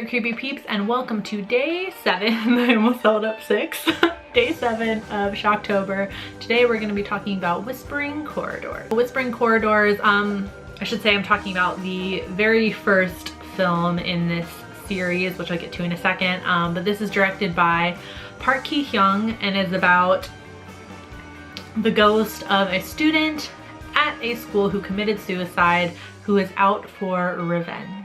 creepy peeps, and welcome to day 7. I almost held up 6. Day 7 of Shocktober. Today we're going to be talking about Whispering Corridors. Whispering Corridors, I should say I'm talking about the very first film in this series, which I'll get to in a second, but this is directed by Park Ki-hyung and is about the ghost of a student at a school who committed suicide, who is out for revenge.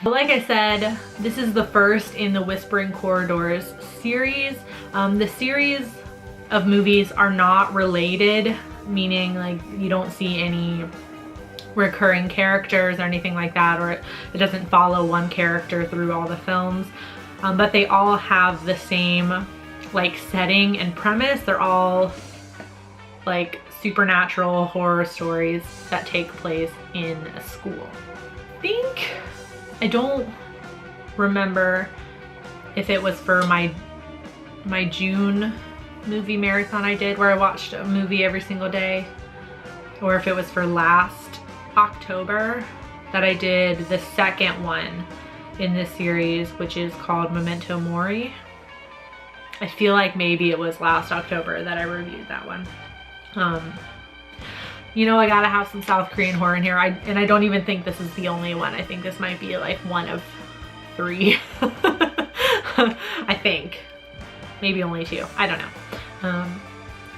But like I said, this is the first in the Whispering Corridors series. The series of movies are not related, meaning like you don't see any recurring characters or anything like that, or it doesn't follow one character through all the films, but they all have the same like setting and premise. They're all like supernatural horror stories that take place in a school. I don't remember if it was for my June movie marathon I did, where I watched a movie every single day, or if it was for last October that I did the second one in this series, which is called Memento Mori. I feel like maybe it was last October that I reviewed that one. You know, I gotta have some South Korean horror in here, and I don't even think this is the only one. I think this might be like one of 3. I think. Maybe only 2. I don't know.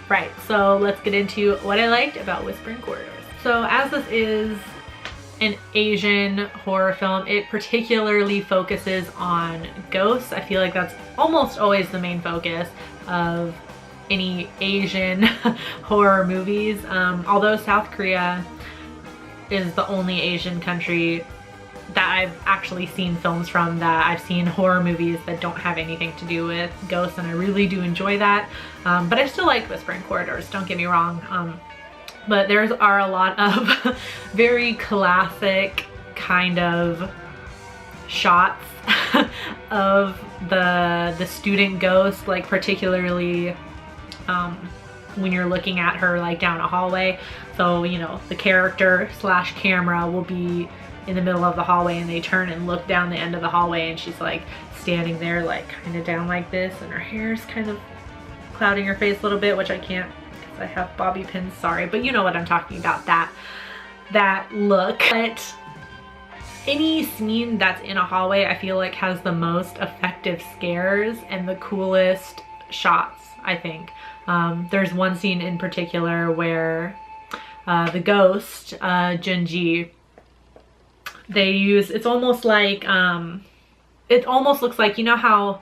Right, so let's get into what I liked about Whispering Corridors. So as this is an Asian horror film, it particularly focuses on ghosts. I feel like that's almost always the main focus of any Asian horror movies, although South Korea is the only Asian country that I've actually seen films from that I've seen horror movies that don't have anything to do with ghosts, and I really do enjoy that. But I still like Whispering Corridors, don't get me wrong. But there are a lot of very classic kind of shots of the student ghost, like particularly when you're looking at her like down a hallway. So, you know, the character slash camera will be in the middle of the hallway and they turn and look down the end of the hallway, and she's like standing there like kind of down like this, and her hair's kind of clouding her face a little bit, which I can't because I have bobby pins, sorry, but you know what I'm talking about, that look. But any scene that's in a hallway I feel like has the most effective scares and the coolest shots, I think. There's one scene in particular where the ghost, Junji, they use, it's almost like, it almost looks like, you know how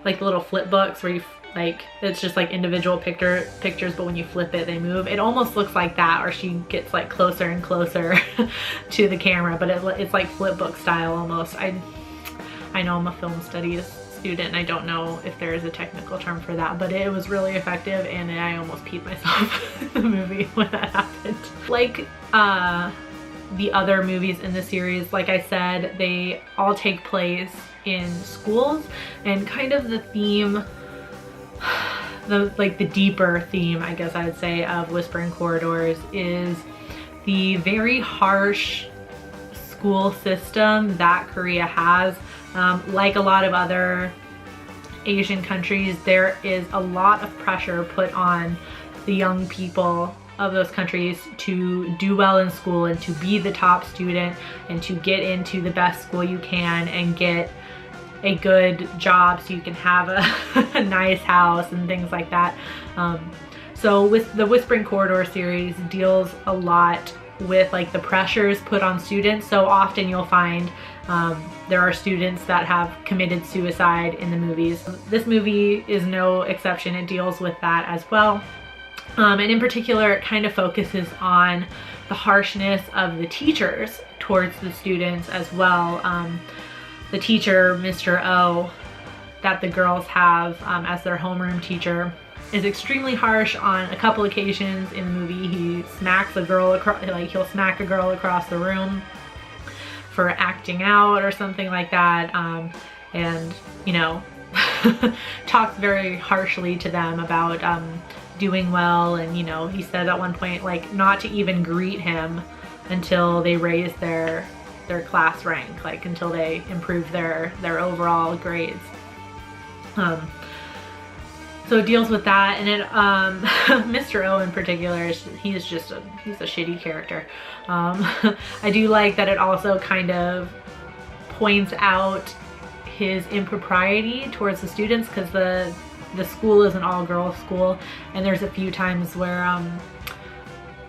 like the little flip books where you like, it's just like individual pictures, but when you flip it, they move. It almost looks like that, or she gets like closer and closer to the camera, but it's like flip book style almost. I know I'm a film studies student and I don't know if there is a technical term for that, but it was really effective, and I almost peed myself in the movie when that happened. Like the other movies in the series, like I said, they all take place in schools, and kind of the theme, the deeper theme, I guess I'd say, of Whispering Corridors is the very harsh school system that Korea has. Like a lot of other Asian countries, there is a lot of pressure put on the young people of those countries to do well in school and to be the top student and to get into the best school you can and get a good job so you can have a nice house and things like that. So with the Whispering Corridor series deals a lot with like the pressures put on students. So often you'll find there are students that have committed suicide in the movies. This movie is no exception. It deals with that as well. And in particular, it kind of focuses on the harshness of the teachers towards the students as well. The teacher, Mr. O, that the girls have as their homeroom teacher, is extremely harsh on a couple occasions in the movie. He smacks a girl across, like he'll smack a girl across the room for acting out or something like that, and you know, talks very harshly to them about doing well. And you know, he said at one point like not to even greet him until they raise their their class rank, like until they improve their overall grades. So it deals with that, and it Mr. O in particular, he's a shitty character. I do like that it also kind of points out his impropriety towards the students, because the school is an all-girls school, and there's a few times where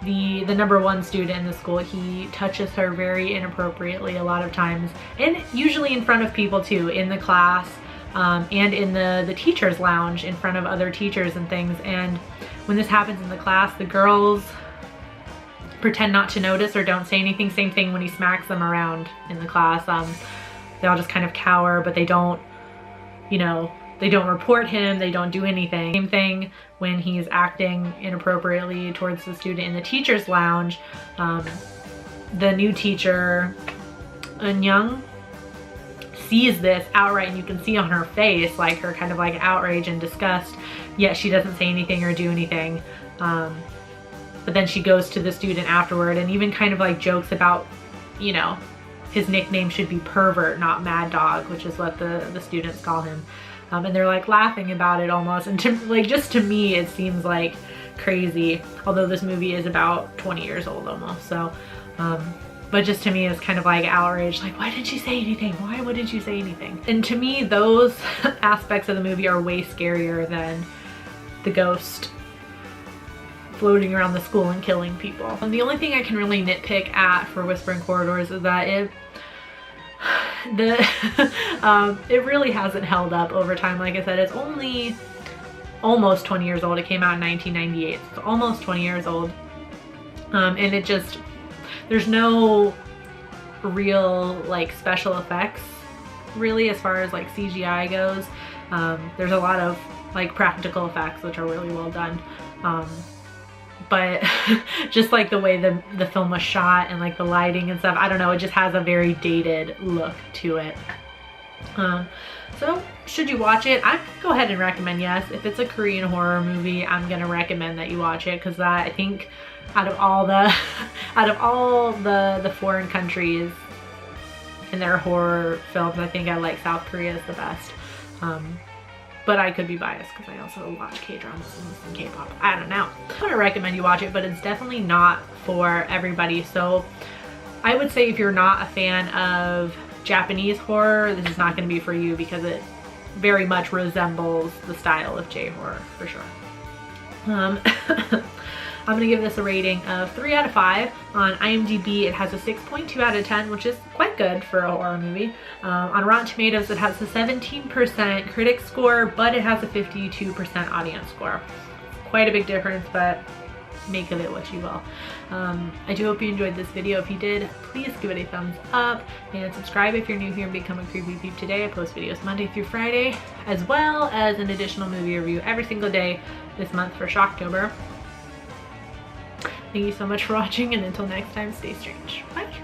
the number one student in the school, he touches her very inappropriately a lot of times, and usually in front of people too, in the class. And in the teacher's lounge in front of other teachers and things. And when this happens in the class, the girls pretend not to notice or don't say anything. Same thing when he smacks them around in the class. They all just kind of cower, but they don't, you know, they don't report him, they don't do anything. Same thing when he's acting inappropriately towards the student in the teacher's lounge. The new teacher, Young, sees this outright, and you can see on her face like her kind of like outrage and disgust, yet she doesn't say anything or do anything. But then she goes to the student afterward and even kind of like jokes about, you know, his nickname should be Pervert, not Mad Dog, which is what the students call him. And they're like laughing about it almost, and just to me it seems like crazy, although this movie is about 20 years old almost. So but just to me it's kind of like outrage, like, why didn't you say anything? Why wouldn't you say anything? And to me those aspects of the movie are way scarier than the ghost floating around the school and killing people. And the only thing I can really nitpick at for Whispering Corridors is that it really hasn't held up over time. Like I said, it's only almost 20 years old. It came out in 1998. It's almost 20 years old. And it just, there's no real like special effects really as far as like CGI goes. There's a lot of like practical effects which are really well done. But just like the way the film was shot and like the lighting and stuff, I don't know, it just has a very dated look to it. So should you watch it? I'd go ahead and recommend yes. If it's a Korean horror movie, I'm gonna recommend that you watch it, because that, I think out of all the foreign countries in their horror films, I think I like South Korea the best. But I could be biased because I also watch K-dramas and listen to K-pop. I don't know. I would recommend you watch it, but it's definitely not for everybody. So I would say if you're not a fan of Japanese horror, this is not going to be for you, because it very much resembles the style of J-horror for sure. I'm going to give this a rating of 3 out of 5. On IMDb, it has a 6.2 out of 10, which is quite good for a horror movie. On Rotten Tomatoes, it has a 17% critic score, but it has a 52% audience score. Quite a big difference, but make of it what you will. I do hope you enjoyed this video. If you did, please give it a thumbs up and subscribe if you're new here and become a Creepy Peep today. I post videos Monday through Friday, as well as an additional movie review every single day this month for Shocktober. Thank you so much for watching, and until next time, stay strange. Bye!